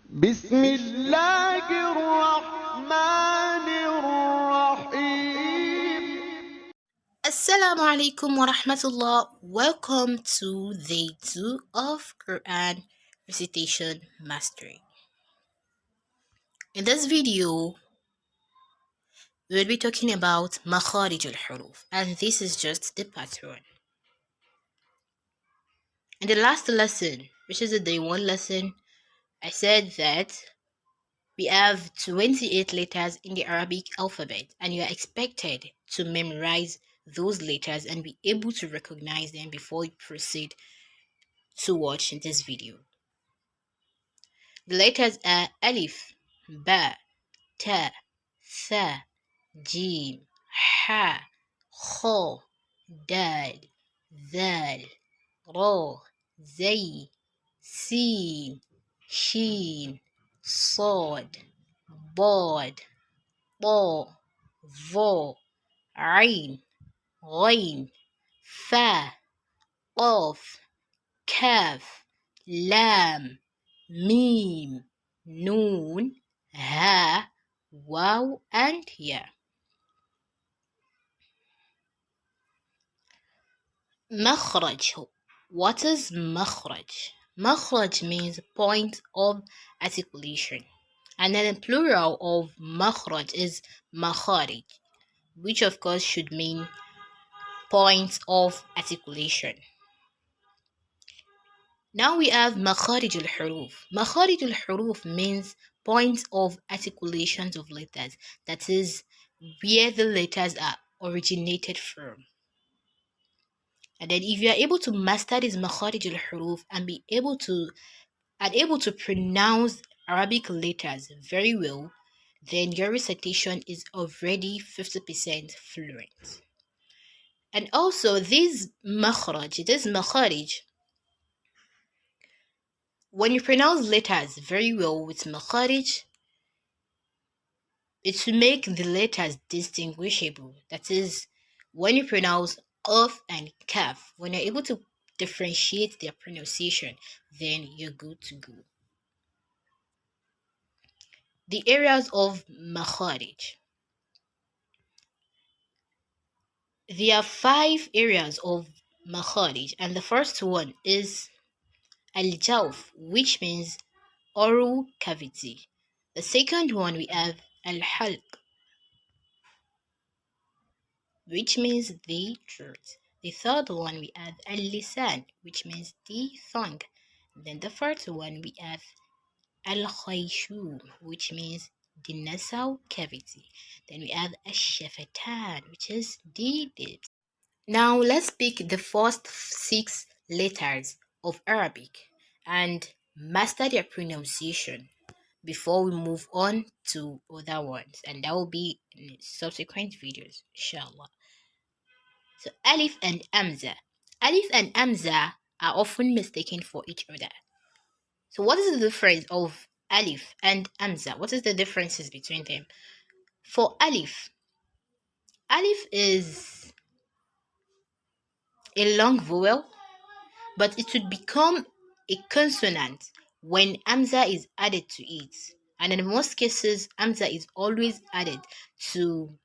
بسم الله الرحمن الرحيم. Assalamu alaikum wa rahmatullah. Welcome to day 2 of Qur'an Recitation Mastery. In this video, we'll be talking about Makhaarij-Ul-Huroof, and this is just the part 1. In the last lesson, which is the day 1 lesson, I said that we have 28 letters in the Arabic alphabet, and you are expected to memorize those letters and be able to recognize them before you proceed to watch this video. The letters are Alif, Ba, Ta, Tha, Jim, Ha, Kha, Dal, Zal, Ra, Zay, Sin, Shin, Sad, Bad, Ta, Va, Ain, Ghain, Fa, Qaf, Kaf, Lam, Mim, Noon, Ha, Waw, and Ya. Makhraj. What is Makhraj? Makhraj means point of articulation. And then the plural of Makhraj is Makharij, which of course should mean points of articulation. Now we have Makhaarij-Ul-Huroof. Makhaarij-Ul-Huroof means points of articulations of letters. That is where the letters are originated from. And then if you are able to master this Makhaarij-Ul-Huroof and be able to pronounce Arabic letters very well, then your recitation is already 50% fluent. And also this makharij, when you pronounce letters very well with makharij, it will make the letters distinguishable. That is, when you pronounce of and kaf, when you're able to differentiate their pronunciation, then you're good to go. The areas of makharij. There are 5 areas of makharij, and the first one is al-jawf, which means oral cavity. The second one we have al-halq, which means the throat. The third one we have al-lisan, which means the tongue. Then the fourth one we have al-khayshum, which means the nasal cavity. Then we have al-shafatan, which is the lips. Now let's pick the first 6 letters of Arabic and master their pronunciation before we move on to other ones, and that will be in subsequent videos, inshallah. So Alif and Amza. Alif and Amza are often mistaken for each other. So what is the difference of Alif and Amza? What is the differences between them? For Alif, Alif is a long vowel, but it would become a consonant when Amza is added to it. And in most cases, Amza is always added to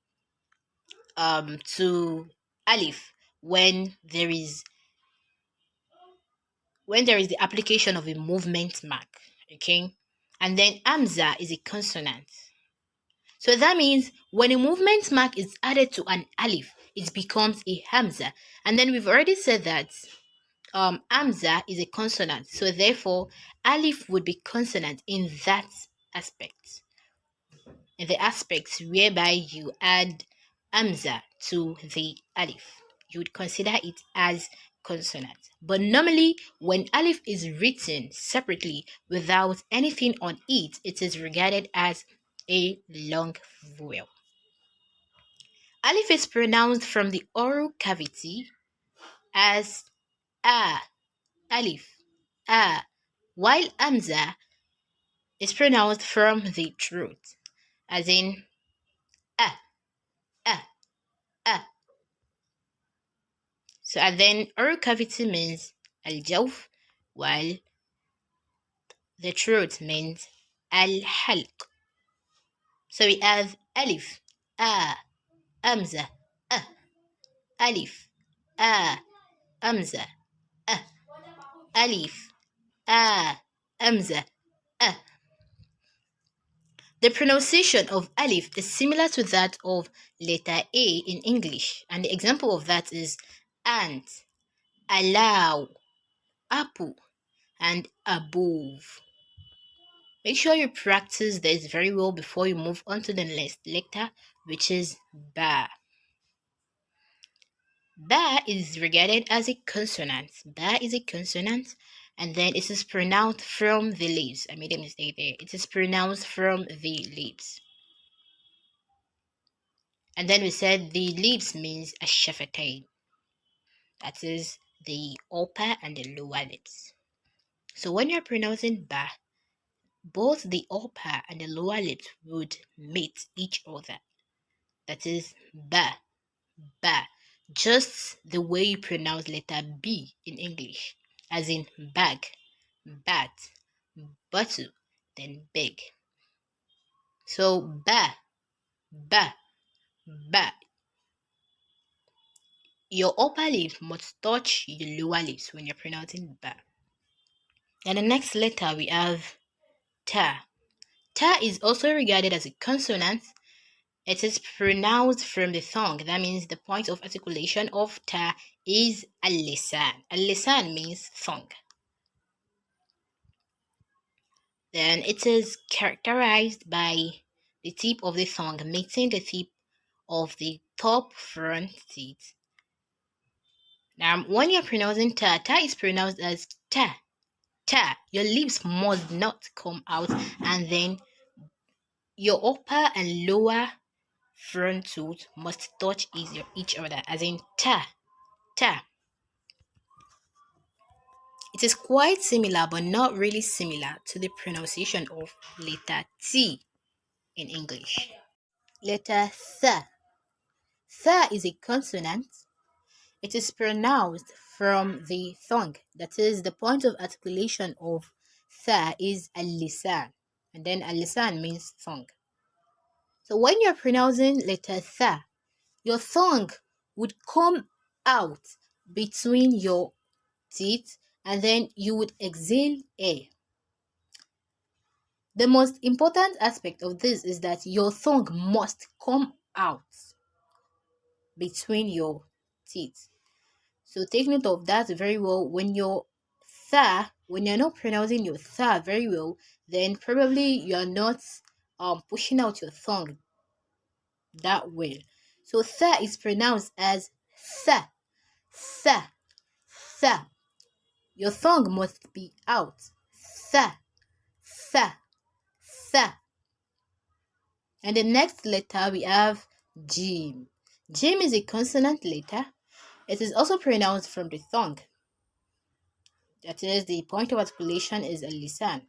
Alif when there is the application of a movement mark, okay? And then Amza is a consonant. So that means when a movement mark is added to an Alif, it becomes a Hamza. And then we've already said that Hamza is a consonant. So therefore, Alif would be consonant in that aspect. In the aspects whereby you add Hamza to the Alif, you would consider it as consonant. But normally, when Alif is written separately without anything on it, it is regarded as a long vowel. Alif is pronounced from the oral cavity as A, Alif, A, while Hamza is pronounced from the throat, as in A, A, A. So, and then oral cavity means al-jawf, while the throat means al-halq. So we have alif, hamza, alif, hamza, alif, hamza, The pronunciation of alif is similar to that of letter A in English, and the example of that is ant, allow, apple, and above. Make sure you practice this very well before you move on to the next letter, which is ba. Ba is regarded as a consonant. Ba is a consonant, and then it is pronounced from the lips. I made a mistake there. It is pronounced from the lips. And then we said the lips means ash-shafatain. That is the upper and the lower lips. So when you're pronouncing ba, both the upper and the lower lips would meet each other. That is ba, ba. Just the way you pronounce letter B in English, as in bag, bat, bottle, then big. So ba, ba, ba. Your upper lip must touch your lower lips when you're pronouncing ba. And the next letter we have ta. Ta is also regarded as a consonant. It is pronounced from the tongue. That means the point of articulation of ta is al-lisan. Al-lisan means tongue. Then it is characterized by the tip of the tongue meeting the tip of the top front teeth. Now, when you're pronouncing ta, ta is pronounced as ta, ta. Your lips must not come out, and then your upper and lower front tooth must touch each other, as in ta, ta. It is quite similar, but not really similar to the pronunciation of letter T in English. Letter Th. Th is a consonant. It is pronounced from the tongue. That is, the point of articulation of Th is al-lisan. And then al-lisan means tongue. So when you're pronouncing letter Th, your tongue would come out between your teeth, and then you would exhale air. The most important aspect of this is that your tongue must come out between your teeth. So take note of that very well. When you're not pronouncing your tha very well, then probably you're not pushing out your tongue that well. So tha is pronounced as tha, tha, tha. Your tongue must be out. Tha, tha, tha. And the next letter we have jim. Jim is a consonant letter. It is also pronounced from the tongue. That is, the point of articulation is a lisan.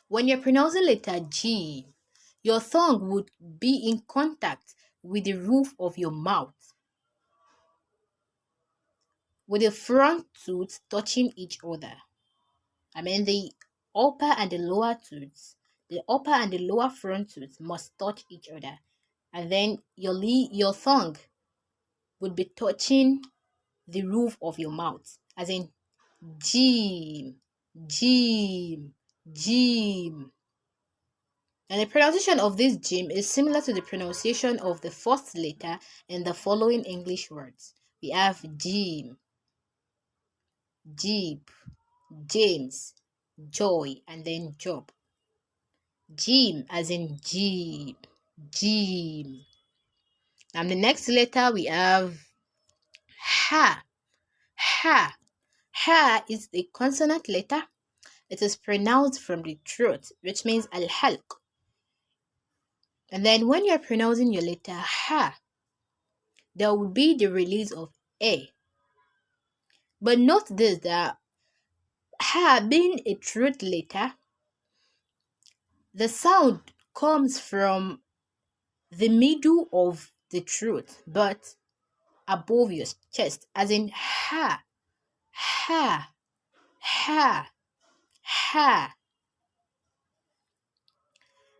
When you're pronouncing letter G, your tongue would be in contact with the roof of your mouth, with the front tooth touching each other. I mean, the upper and the lower tooths, the upper and the lower front tooth must touch each other. And then your tongue would be touching the roof of your mouth, as in Jim, Jim, Jim. And the pronunciation of this Jim is similar to the pronunciation of the first letter in the following English words. We have Jim, Jeep, James, Joy, and then Job. Jim as in Jeep, Jim. And the next letter we have Ha. Ha. Ha is a consonant letter. It is pronounced from the throat, which means al-halq. And then when you're pronouncing your letter Ha, there will be the release of A. But note this, that Ha being a throat letter, the sound comes from the middle of the throat, but above your chest, as in Ha, Ha, ha, ha.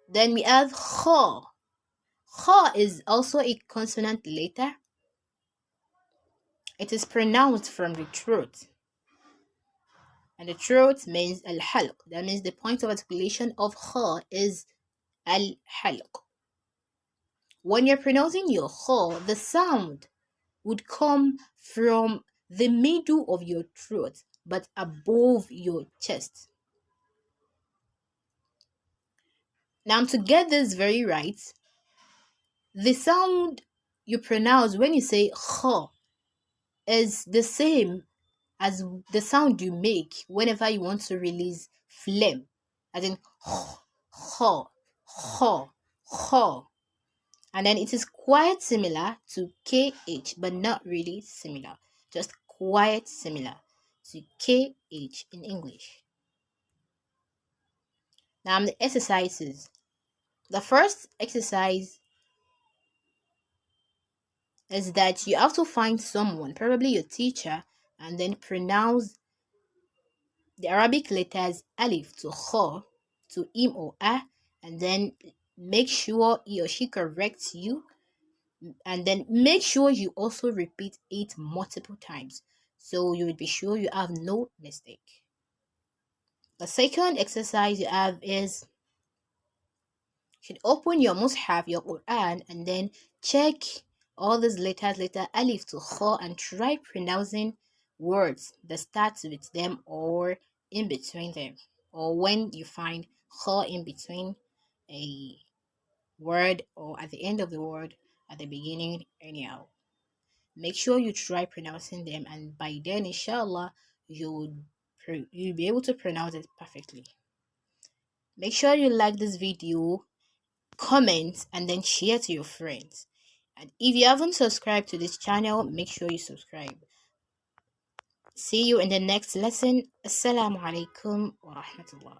Then we have kha. Kha is also a consonant letter. It is pronounced from the throat. And the throat means al-halq. That means the point of articulation of kha is al-halq. When you're pronouncing your kha, the sound would come from the middle of your throat, but above your chest. Now, to get this very right, the sound you pronounce when you say kha is the same as the sound you make whenever you want to release phlegm, as in kha, kha, kha. And then it is quite similar to KH, but not really similar, just quite similar to KH in English. Now, the exercises. The first exercise is that you have to find someone, probably your teacher, and then pronounce the Arabic letters Alif to Kha to Im or A, and then make sure he or she corrects you, and then make sure you also repeat it multiple times so you will be sure you have no mistake. The second exercise you have is you should open your Mus'haf, your Qur'an, and then check all these letters, letter Alif to Kha, and try pronouncing words that starts with them or in between them, or when you find Kha in between a word or at the end of the word, at the beginning, anyhow. Make sure you try pronouncing them, and by then, inshallah, you'll be able to pronounce it perfectly. Make sure you like this video, comment, and then share to your friends. And if you haven't subscribed to this channel, make sure you subscribe. See you in the next lesson. Assalamu alaikum wa rahmatullah.